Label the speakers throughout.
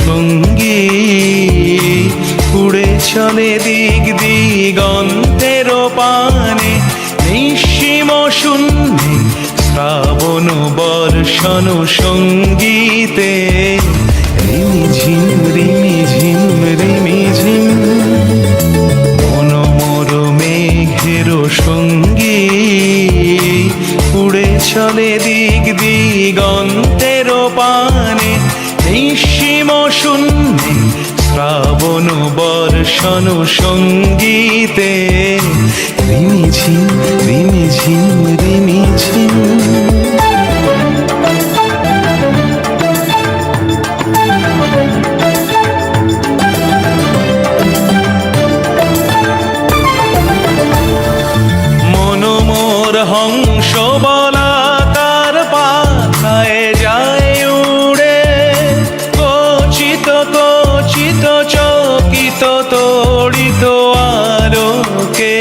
Speaker 1: সঙ্গী উড়ে চলে দিক দিগন্তের পানে নিঃসীম শূন্যে শ্রাবণ বর্ষণ সঙ্গীতে রিমিঝিম রিমিঝিম রিমিঝিম মনোমর মেঘের সঙ্গী উড়ে চলে দিক দিগন্তের পানে নিঃসীম শূন্যে শ্রাবণ বর্ষণ সঙ্গীতে রিমিঝিম রিমিঝিম রিমিঝিম মনোমোর হংস বলাকার পাখায় যায় উড়ে কচিত কচিত চকিত তড়িত আলোকে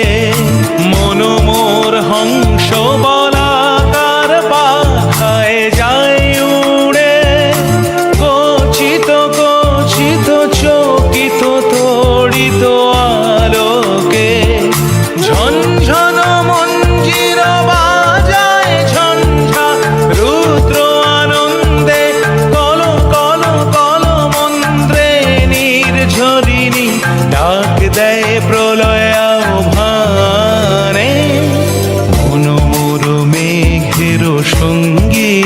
Speaker 1: মনোমোর হংস বলাকার পাখায় যায় উড়ে কচিত কচিত চকিত তড়িত আলোকে ঝনঝন মঞ্জির বাজায় ঝঞ্ঝা রুদ্র আনন্দে কল কল কল মন্ত্রে নির্ঝরিণী ডাক দেয় প্রলয় আহ্বানে মনোমোর মেঘের সঙ্গী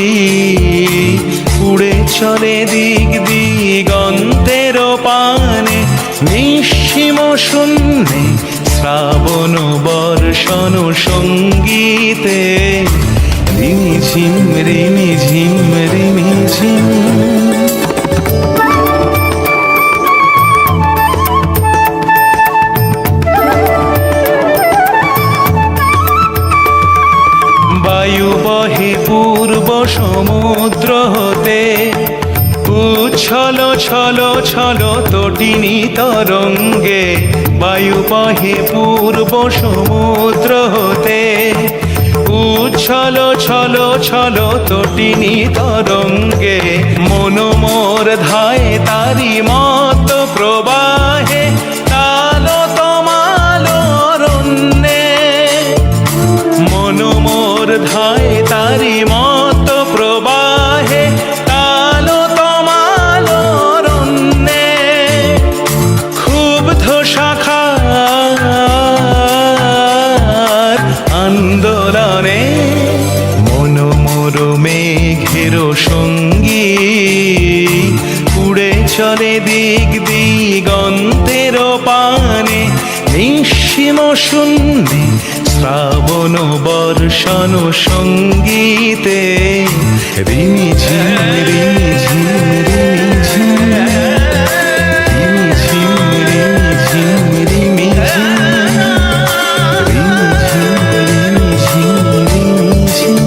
Speaker 1: উড়ে চলে দিক দিগন্তের পানে নিঃসীম শূন্যে শ্রাবণ বর্ষণ সঙ্গীতে রিমিঝিম রিমিঝিম রিমিঝিম বায়ু বহে পূর্ব সমুদ্র হতে উচ্ছল ছল ছল তটিনী তরঙ্গে বায়ু বহে পূর্ব সমুদ্র হতে উচ্ছল ছল ছল তটিনী তরঙ্গে মনোমোর ধায় তারি মত প্রবাহে তালো তমালো অরণ্যে মনোমোর ধায় তারি মত প্রবাহে তালো তমালো অরণ্যে ক্ষুব্ধ শাখার আন্দোলনে মনোমোর মেঘের সঙ্গী উড়ে চলে দিক দিগন্তের পানে নিঃসীম শূন্যে শ্রাবণ বর্ষণ সঙ্গীতে রিমিঝিম রিমিঝিম রিমিঝিম রিমিঝিম রিমিঝিম রিমিঝিম রিমিঝিম রিমিঝিম রিমিঝিম